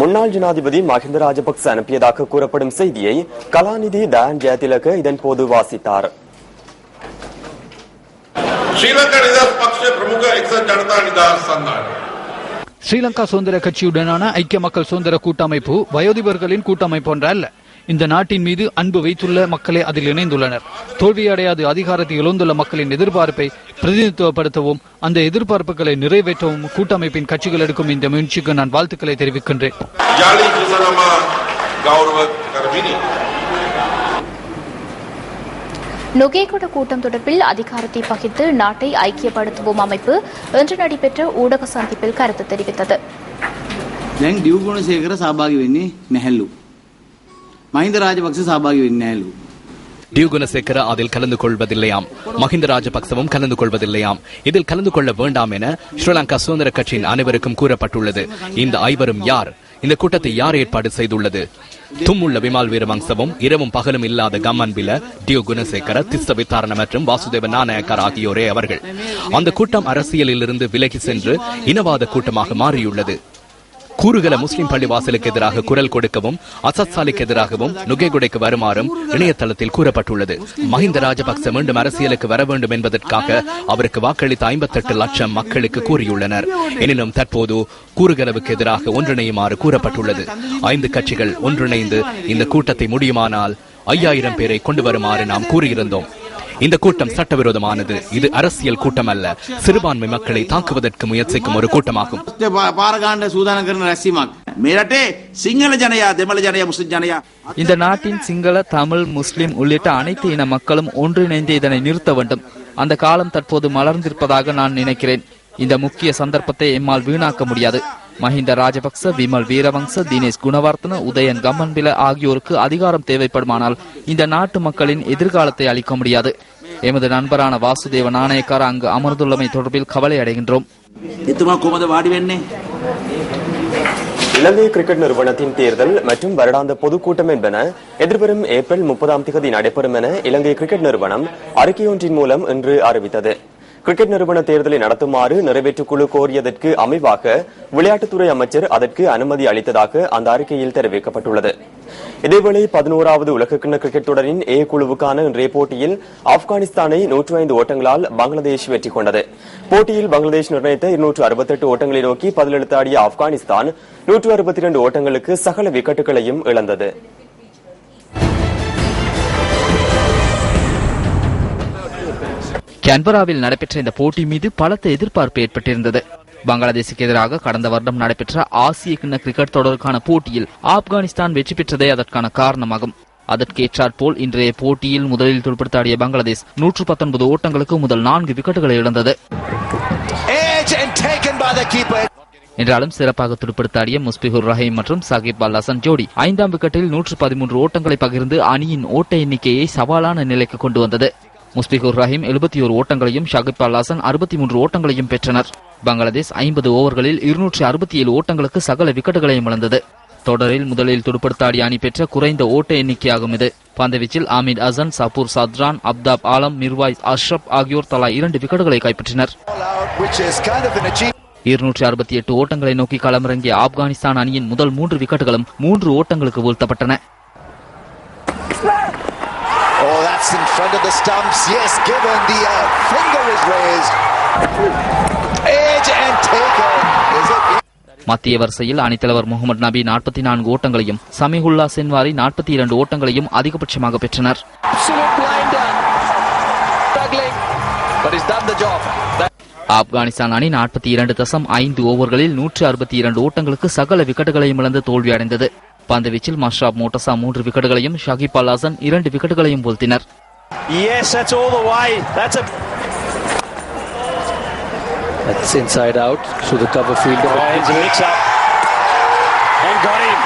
முன்னாள் ஜனாதிபதி மஹிந்த ராஜபக்ச அனுப்பியதாக கூறப்படும் செய்தியை கலாநிதி தயான் ஜெயதிலக இதன் போது வாசித்தார். ஸ்ரீலங்கா சுதந்திர கட்சியுடனான ஐக்கிய மக்கள் சுதந்திர கூட்டமைப்பு வயோதிபர்களின் கூட்டமைப்பு ஒன்ற அல்ல. இந்த நாட்டின் மீது அன்பு வைத்துள்ள மக்களே அதில் இணைந்துள்ளனர். தோல்வியடையாது அதிகாரத்தை இழந்துள்ள மக்களின் எதிர்பார்ப்பை பிரதிநிதித்துவப்படுத்தவும் அந்த எதிர்பார்ப்புகளை நிறைவேற்றவும் கூட்டமைப்பின் கட்சிகள் எடுக்கும் இந்த முயற்சிக்கு நான் வாழ்த்துக்களை தெரிவிக்கின்றேன். நுகேகொட கூட்டம் தொடர்பில் அதிகாரத்தை பகிர்ந்து நாட்டை ஐக்கியப்படுத்துவோம் அமைப்பு இன்று நடைபெற்ற ஊடக சந்திப்பில் கருத்து தெரிவித்தது. දියුගුණසේකර සහභාගී වෙන්නේ නැහැලු. මහින්ද රාජපක්ෂ සහභාගී වෙන්නේ නැහැලු. டியூகுணசேகர அதில் கலந்து கொள்வதில்லையாம். மஹிந்த ராஜபக்சவும் கலந்து கொள்வதில்லையாம். இதில் கலந்து கொள்ள வேண்டாம் என ஸ்ரீலங்கா சுதந்திர கட்சியின் அனைவருக்கும் கூறப்பட்டுள்ளது. இந்த ஐவரும் யார்? இந்த கூட்டத்தை யார் ஏற்பாடு செய்துள்ளது? தும்முள்ள விமால் வீரவங்சவும் இரவும் பகலும் இல்லாத கம்மன்பில, டியோ குணசேகர, திஸ்ஸ வித்தாரண மற்றும் வாசுதேவ நாணயக்கர் ஆகியோரே அவர்கள். அந்த கூட்டம் அரசியலில் இருந்து விலகி சென்று இனவாத கூட்டமாக மாறியுள்ளது. கூறுகல முஸ்லிம் பள்ளிவாசலுக்கு எதிராக குரல் கொடுக்கவும் அசத்சாலிக்கு எதிராகவும் நுகேகுடைக்கு வருமாறும் இணையதளத்தில் கூறப்பட்டுள்ளது. மஹிந்த ராஜபக்ச மீண்டும் அரசியலுக்கு வர வேண்டும் என்பதற்காக அவருக்கு வாக்களித்த 58 லட்சம் மக்களுக்கு கூறியுள்ளனர். எனினும் தற்போது கூறுகலவுக்கு எதிராக ஒன்றிணையுமாறு கூறப்பட்டுள்ளது. 5 கட்சிகள் ஒன்றிணைந்து இந்த கூட்டத்தை முடியுமானால் 5000 பேரை கொண்டு வருமாறு நாம் கூறியிருந்தோம். இந்த கூட்டம் சட்டவிரோதமானது. இது அரசியல் கூட்டம் அல்ல. சிறுபான்மை மக்களை தாக்குவதற்கு முயற்சிக்கும் ஒரு கூட்டமாகும். இந்த நாட்டின் சிங்கள, தமிழ், முஸ்லிம் உள்ளிட்ட அனைத்து இன மக்களும் ஒன்றிணைந்து இதனை நிறுத்த வேண்டும். அந்த காலம் தற்போது மலர்ந்திருப்பதாக நான் நினைக்கிறேன். இந்த முக்கிய சந்தர்ப்பத்தை எம்மால் வீணாக்க முடியாது. மஹிந்த ராஜபக்ச, விமல் வீரவங்ச, தினேஷ் குணவர்த்தன, உதயன் கம்மன்பில ஆகியோருக்கு அதிகாரம் தேவைப்படுமானால் இந்த நாட்டு மக்களின் எதிர்காலத்தை அளிக்க முடியாது. எமது நண்பரான வாசுதேவ நாணயக்கார அங்கு அமர்ந்துள்ளமை தொடர்பில் கவலை அடைகின்றோம். இலங்கை கிரிக்கெட் நிறுவனத்தின் தேர்தல் மற்றும் வருடாந்த பொதுக்கூட்டம் என்பன எதிர்வரும் ஏப்ரல் 30ஆம் தேதி நடைபெறும் என இலங்கை கிரிக்கெட் நிறுவனம் அறிக்கையொன்றின் மூலம் இன்று அறிவித்தது. கிரிக்கெட் நிறுவன தேர்தலை நடத்துமாறு நிறைவேற்றுக்குழு கோரியதற்கு அமைவாக விளையாட்டுத்துறை அமைச்சர் அதற்கு அனுமதி அளித்ததாக அந்த அறிக்கையில் தெரிவிக்கப்பட்டுள்ளது. இதேவேளை 11வது உலகக்கிண்ண கிரிக்கெட் தொடரின் ஏ குழுவுக்கான இன்றைய போட்டியில் ஆப்கானிஸ்தானை 105 ஓட்டங்களால் பங்களாதேஷ் வெற்றி கொண்டது. போட்டியில் பங்களாதேஷ் நிர்ணயித்த 268 ஓட்டங்களை நோக்கி பதிலெடுத்து ஆடிய ஆப்கானிஸ்தான் 162 ஓட்டங்களுக்கு சகல விக்கெட்டுகளையும் இழந்தது. கேன்பராவில் நடைபெற்ற இந்த போட்டி மீது பலத்த எதிர்பார்ப்பு ஏற்பட்டிருந்தது. பங்களாதேசுக்கு எதிராக கடந்த வருடம் நடைபெற்ற ஆசிய கிண்ண கிரிக்கெட் தொடருக்கான போட்டியில் ஆப்கானிஸ்தான் வெற்றி பெற்றதே அதற்கான காரணமாகும். அதற்கேற்றாற்போல் இன்றைய போட்டியில் முதலில் துடுப்படுத்தாடிய பங்களாதேஷ் 119 ஓட்டங்களுக்கு முதல் 4 விக்கெட்டுகளை இழந்தது. என்றாலும் சிறப்பாக துடுப்படுத்தாடிய முஸ்பிகுர் ரஹீம் மற்றும் சகிப் அல் ஹசன் ஜோடி 5ஆம் விக்கெட்டில் 113 ஓட்டங்களை பகிர்ந்து அணியின் ஓட்ட எண்ணிக்கையை சவாலான நிலைக்கு கொண்டு வந்தது. முஸ்பிகுர் ரஹீம் 71 ஓட்டங்களையும் ஷகிப் அல் ஹசன் 63 ஓட்டங்களையும் பெற்றனர். பங்களாதேஷ் 50 ஓவர்களில் 267 ஓட்டங்களுக்கு சகல விக்கெட்டுகளையும் இழந்தது. தொடரில் முதலில் துடுப்படுத்தாடிய அணி பெற்ற குறைந்த ஓட்ட எண்ணிக்கையாகும் இது. பந்துவீச்சில் ஆமித் ஹசன், சபூர் சத்ரான், அப்தாப் ஆலம், மிர்வாய்ஸ் அஷ்ரப் ஆகியோர் தலா 2 விக்கெட்டுகளை கைப்பற்றினர். 268 ஓட்டங்களை நோக்கி களமிறங்கிய ஆப்கானிஸ்தான் அணியின் முதல் 3 விக்கெட்டுகளும் 3 ஓட்டங்களுக்கு வீழ்த்தப்பட்டன. Oh, that's in front of the stumps. Yes, given the finger is raised. Edge and taken. Is it? மத்திய வரிசையில் அணித்தலைவர் முகமது நபி 44 ஓட்டங்களையும் சமிகுல்லா சென்வாரி 42 ஓட்டங்களையும் அதிகபட்சமாக பெற்றனர். Struggling, but he's done the job. Afghanistan அணி 42.5 ஓவர்களில் 162 ஓட்டங்களுக்கு சகல விக்கெட்டுகளையும் இழந்து தோல்வியடைந்தது. பந்துவீச்சில் மஷ்ராப் மோட்டசா 3 விக்கெட்டுகளையும், ஷகிப் அல் ஹசன் 2 விக்கெட்டுகளையும் வீழ்த்தினர். Yes, that's all the way. That's inside out to the cover fielder. It's a mix-up. And got him.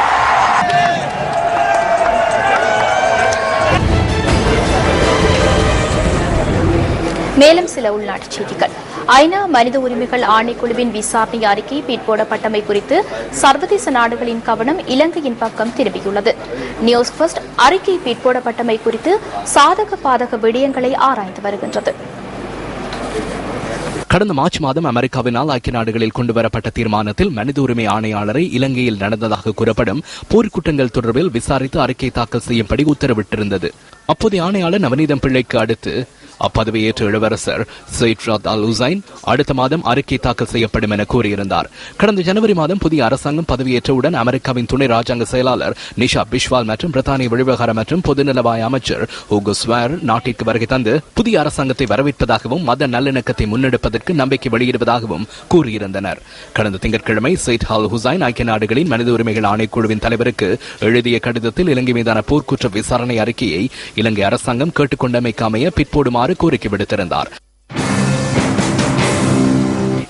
மேலும் சில உள்நாட்டுச் செய்திகள். ஐநா மனித உரிமைகள் ஆணைக்குழுவின் விசாரணை அறிக்கை பிற்போடப்பட்டமை குறித்து சர்வதேச நாடுகளின் கவனம் இலங்கையின் பக்கம் திரும்பியுள்ளது. நியூஸ் ஃபர்ஸ்ட் அறிக்கை பிற்போடப்பட்டமை குறித்து சாதக பாதக விடயங்களை ஆராய்ந்து வருகின்றது. கடந்த மார்ச் மாதம் அமெரிக்காவினால் ஐக்கிய நாடுகளில் கொண்டுவரப்பட்ட தீர்மானத்தில் மனித உரிமை ஆணையாளரை இலங்கையில் நடந்ததாக கூறப்படும் போர்க்குற்றங்கள் தொடர்பில் விசாரித்து அறிக்கை தாக்கல் செய்யும்படி உத்தரவிட்டிருந்தது. அப்போதைய ஆணையாளர் நவநீதம் பிள்ளைக்கு அடுத்து அப்பதவியேற்ற இளவரசர் சையத் ராத் அல் ஹுசைன் அடுத்த மாதம் அறிக்கை தாக்கல் செய்யப்படும் என கூறியிருந்தார். கடந்த ஜனவரி மாதம் புதிய அரசாங்கம் பதவியேற்றவுடன் அமெரிக்காவின் துணை ராஜாங்க செயலாளர் நிஷா பிஸ்வால் மற்றும் பிரித்தானிய வெளிவிவகார மற்றும் பொதுநலவாய அமைச்சர் ஹூகோ ஸ்வேர் நாட்டிற்கு வருகை தந்து புதிய அரசாங்கத்தை வரவேற்பதாகவும் மத நல்லிணக்கத்தை முன்னெடுப்பதற்கு நம்பிக்கை வெளியிடுவதாகவும் கூறியிருந்தனர். கடந்த திங்கட்கிழமை சையத் அல் ஹுசைன் ஐக்கிய நாடுகளின் மனித உரிமைகள் ஆணைக்குழுவின் தலைவருக்கு எழுதிய கடிதத்தில் இலங்கை மீதான போர்க்குற்ற விசாரணை அறிக்கையை இலங்கை அரசாங்கம் கேட்டுக்கொண்டமைக்காமைய பிற்போடுமாறு கோரிக்கை விடுத்திருந்தார்.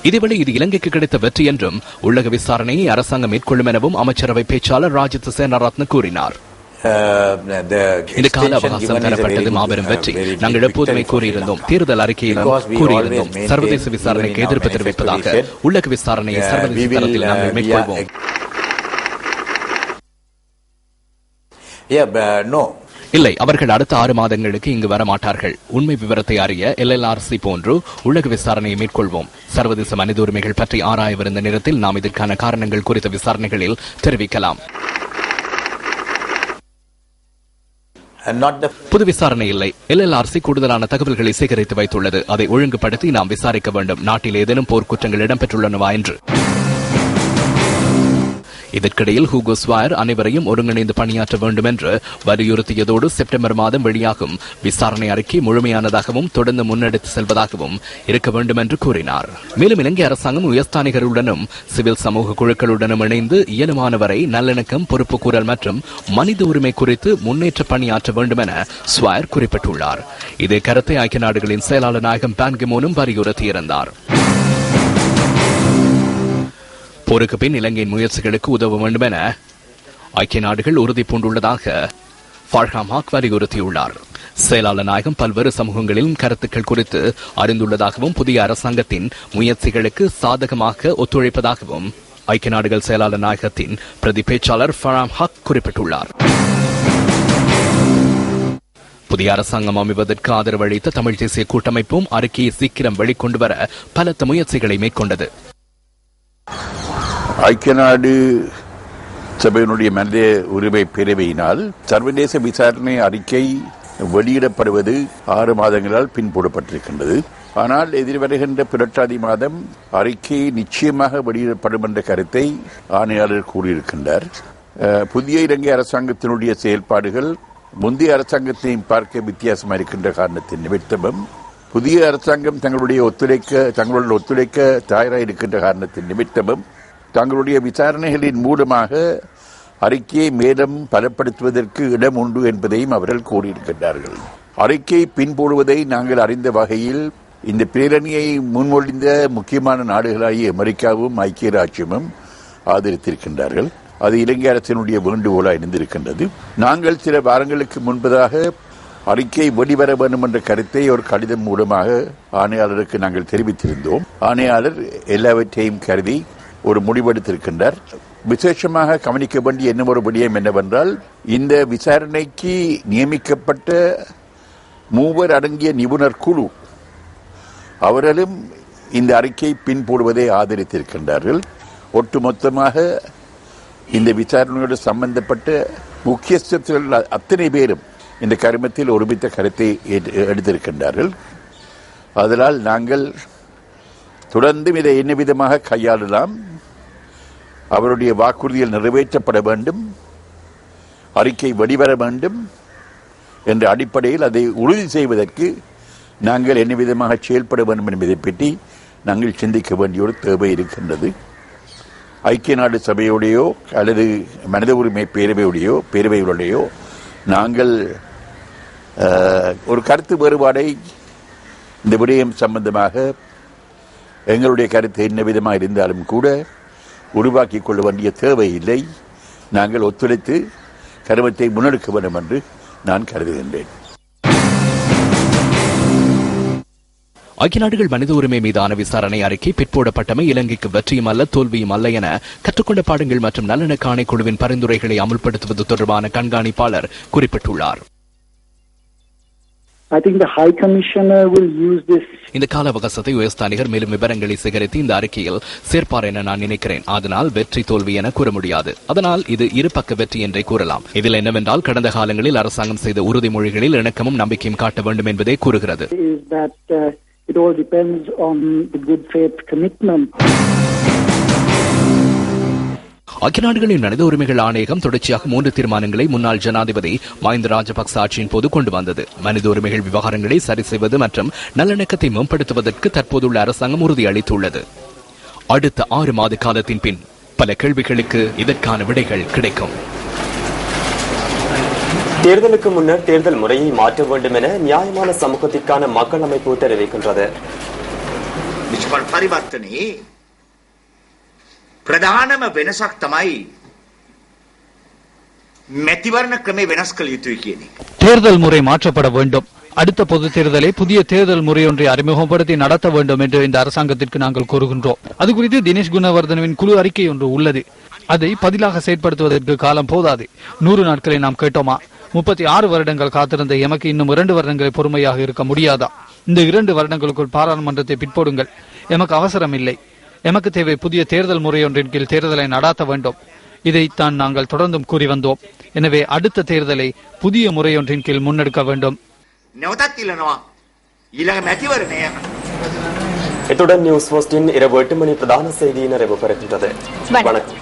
இதேவேளை இது இலங்கைக்கு கிடைத்த வெற்றி என்றும் உள்ளக விசாரணையை அரசாங்கம் மேற்கொள்ளும் எனவும் அமைச்சரவை பேச்சாளர் ராஜித் சேனாரத்ன கூறினார். இந்த கால அவகாசம் தரப்பட்டது மாபெரும் வெற்றி. நாங்கள் எப்போதுமே கூறியிருந்தோம், தேர்தல் அறிக்கையிலும் கூறியிருந்தோம், சர்வதேச விசாரணைக்கு எதிர்ப்பு தெரிவிப்பதாக. உள்ளக விசாரணையை சர்வதேச தளத்தில் நாங்கள் மேற்கொள்வோம். இல்லை, அவர்கள் அடுத்த 6 மாதங்களுக்கு இங்கு வரமாட்டார்கள். உண்மை விவரத்தை அறிய LLRC போன்று உள்ளக விசாரணையை மேற்கொள்வோம். சர்வதேச மனித உரிமைகள் பற்றி ஆராயவிருந்த நேரத்தில் நாம் இதற்கான காரணங்கள் குறித்த விசாரணைகளில் தெரிவிக்கலாம். புது விசாரணை இல்லை. LLRC கூடுதலான தகவல்களை சேகரித்து வைத்துள்ளது. அதை ஒழுங்குபடுத்தி நாம் விசாரிக்க வேண்டும். நாட்டில் ஏதேனும் போர்க்குற்றங்கள் இடம்பெற்றுள்ளனவா என்று. இதற்கிடையில் ஹூகோ ஸ்வேர் அனைவரையும் ஒருங்கிணைந்து பணியாற்ற வேண்டும் என்று வலியுறுத்தியதோடு செப்டம்பர் மாதம் வெளியாகும் விசாரணை அறிக்கை முழுமையானதாகவும் தொடர்ந்து முன்னெடுத்து செல்வதாகவும் இருக்க வேண்டும் என்று கூறினார். மேலும் இலங்கை அரசாங்கம் உயர்ஸ்தானிகருடனும் சிவில் சமூக குழுக்களுடனும் இணைந்து இயலுமானவரை நல்லிணக்கம், பொறுப்புக்கூறல் மற்றும் மனித உரிமை குறித்து முன்னேற்ற பணியாற்ற வேண்டும் என ஸ்வேர் குறிப்பிட்டுள்ளார். இதே கருத்தை ஐக்கிய நாடுகளின் செயலாளர் நாயகம் பான் கி மூனும் வலியுறுத்தியிருந்தார். போருக்கு பின் இலங்கையின் முயற்சிகளுக்கு உதவ வேண்டும் என ஐக்கிய நாடுகள் உறுதி பூண்டுள்ளதாக ஃபார்ஹாம் ஹாக் வலியுறுத்தியுள்ளார். செயலாளர் நாயகம் பல்வேறு சமூகங்களின் கருத்துக்கள் குறித்து அறிந்துள்ளதாகவும் புதிய அரசாங்கத்தின் முயற்சிகளுக்கு சாதகமாக ஒத்துழைப்பதாகவும் ஐக்கிய நாடுகள் செயலாளர் நாயகத்தின் பிரதி பேச்சாளர் ஃபார்ஹாம் ஹாக் குறிப்பிட்டுள்ளார். புதிய அரசாங்கம் அமைவதற்கு ஆதரவு அளித்த தமிழ் தேசிய கூட்டமைப்பும் அறிக்கையை சீக்கிரம் வெளிக்கொண்டு வர பலத்த முயற்சிகளை மேற்கொண்டது. ஐக்கிய நாடு சபையினுடைய மனித உரிமை பேரவையினால் சர்வதேச விசாரணை அறிக்கை வெளியிடப்படுவது 6 மாதங்களால் பின்பற்றப்பட்டிருக்கின்றது. ஆனால் எதிர்வருகின்ற புரட்டாதி மாதம் அறிக்கை நிச்சயமாக வெளியிடப்படும் என்ற கருத்தை ஆணையாளர் கூறியிருக்கின்றார். புதிய இலங்கை அரசாங்கத்தினுடைய செயல்பாடுகள் முந்தைய அரசாங்கத்தையும் பார்க்க வித்தியாசமாக இருக்கின்ற காரணத்தின் நிமித்தமும் புதிய அரசாங்கம் தங்களுடைய ஒத்துழைக்க தயாராக இருக்கின்ற காரணத்தின் நிமித்தமும் தங்களுடைய விசாரணைகளின் மூலமாக அறிக்கையை மேலும் பலப்படுத்துவதற்கு இடம் உண்டு என்பதையும் அவர்கள் கூறியிருக்கின்றார்கள். அறிக்கை பின்போடுவதை நாங்கள் அறிந்த வகையில் இந்த பேரணியை முன்மொழிந்த முக்கியமான நாடுகளாகிய அமெரிக்காவும் ஐக்கிய ராஜ்யமும் ஆதரித்திருக்கின்றார்கள். அது இலங்கை அரசினுடைய வேண்டுகோளாக இருந்திருக்கின்றது. நாங்கள் சில வாரங்களுக்கு முன்பதாக அறிக்கை வெளிவர வேண்டும் என்ற கருத்தை ஒரு கடிதம் மூலமாக ஆணையாளருக்கு நாங்கள் தெரிவித்திருந்தோம். ஆணையாளர் எல்லாவற்றையும் கருதி ஒரு முடிவெடுத்திருக்கின்றார். விசேஷமாக கவனிக்க வேண்டிய என்ன ஒரு விடயம் என்னவென்றால், இந்த விசாரணைக்கு நியமிக்கப்பட்ட 3 அடங்கிய நிபுணர் குழு அவர்களும் இந்த அறிக்கை பின்போடுவதை ஆதரித்திருக்கின்றார்கள். ஒட்டுமொத்தமாக இந்த விசாரணையோடு சம்பந்தப்பட்ட முக்கியஸ்தர்கள் அத்தனை பேரும் இந்த கருமத்தில் ஒருமித்த கருத்தை எடுத்திருக்கின்றார்கள். அதனால் நாங்கள் தொடர்ந்து இதை என்ன விதமாக கையாளலாம், அவருடைய வாக்குறுதிகள் நிறைவேற்றப்பட வேண்டும், அறிக்கை வெளிவர வேண்டும் என்ற அடிப்படையில் அதை உறுதி செய்வதற்கு நாங்கள் என்ன விதமாக செயல்பட வேண்டும் என்பதை பற்றி நாங்கள் சிந்திக்க வேண்டிய ஒரு தேவை இருக்கின்றது. ஐக்கிய நாடு சபையோடையோ அல்லது மனித உரிமை பேரவையுடையோ நாங்கள் ஒரு கருத்து வேறுபாடை இந்த விடயம் சம்பந்தமாக எங்களுடைய கருத்து என்ன விதமாக இருந்தாலும் கூட உருவாக்கிக் கொள்ள வேண்டிய தேவை இல்லை. நாங்கள் ஒத்துழைத்து கருமத்தை முன்னெடுக்க வேண்டும் என்று நான் கருதுகின்றேன். ஐக்கிய நாடுகள் மனித உரிமை மீதான விசாரணை அறிக்கை பிற்போடப்பட்டமை இலங்கைக்கு வெற்றியும் அல்ல தோல்வியும் அல்ல என கற்றுக்கொண்ட பாடங்கள் மற்றும் நல்லிணக்க ஆணைக்குழுவின் பரிந்துரைகளை அமுல்படுத்துவது தொடர்பான கண்காணிப்பாளர் குறிப்பிட்டுள்ளார். இந்த கால அவகாசத்தை உயர்ஸ்தானிகர் மேலும் விவரங்களை சேகரித்து இந்த அறிக்கையில் சேர்ப்பார் என நான் நினைக்கிறேன். அதனால் வெற்றி தோல்வி என கூற முடியாது. அதனால் இது இருபக்க வெற்றி என்றே கூறலாம். இதில் என்னவென்றால் கடந்த காலங்களில் அரசாங்கம் செய்த உறுதிமொழிகளில் இணக்கமும் நம்பிக்கையும் காட்ட வேண்டும் என்பதே கூறுகிறது. ஐக்கிய நாடுகளின் மனித உரிமைகள் ஆணையகம் தொடர்ச்சியாக 3 தீர்மானங்களை முன்னாள் ஜனாதிபதி மஹிந்த ராஜபக்ச ஆட்சியின் போது கொண்டு வந்தது. மனித உரிமைகள் விவகாரங்களை சரி செய்வது மற்றும் நல்லிணக்கத்தை மேம்படுத்துவதற்கு தற்போதுள்ள அரசாங்கம் உறுதியளித்துள்ளது. அடுத்த 6 மாத காலத்தின் பின் பல கேள்விகளுக்கு இதற்கான விடைகள் கிடைக்கும். தேர்தலுக்கு முன்னர் தேர்தல் முறையை மாற்ற வேண்டும் என நியாயமான சமூகத்திற்கான மக்கள் அமைப்பு தெரிவிக்கின்றது. ප්‍රධානම වෙනසක් තමයි මැතිවරණ ක්‍රමේ වෙනස් කළ යුතුයි කියන එක. தேர்தல் முறை மாற்றப்பட வேண்டும். அடுத்த பொது தேர்தலை புதிய தேர்தல் முறையொன்றை அறிமுகப்படுத்தி நடத்த வேண்டும் என்று இந்த அரசாங்கத்திற்கு நாங்கள் கூறுகின்றோம். அது குறித்து தினேஷ் குணவர்தனவின் குழு அறிக்கை ஒன்று உள்ளது. அதை பதிலாக செயற்படுத்துவதற்கு காலம் போதாது. 100 நாட்களை நாம் கேட்டோமா? 36 வருடங்கள் காத்திருந்த எமக்கு இன்னும் 2 வருடங்களை பொறுமையாக இருக்க முடியாதா? இந்த 2 வருடங்களுக்குள் பாராளுமன்றத்தை பிற்போடுங்கள். எமக்கு அவசரம் இல்லை. எமக்கு தேவை புதிய தேர்தல் முறையொன்றின் கீழ் தேர்தலை நடாத்த வேண்டும். இதைத்தான் நாங்கள் தொடர்ந்தும் கூறி வந்தோம். எனவே அடுத்த தேர்தலை புதிய முறையொன்றின் கீழ் முன்னெடுக்க வேண்டும். இத்துடன் நியூஸ் போஸ்டின் இரவு 8 மணி பிரதான செய்தி நிறைவு பெறுகின்றது. வணக்கம்.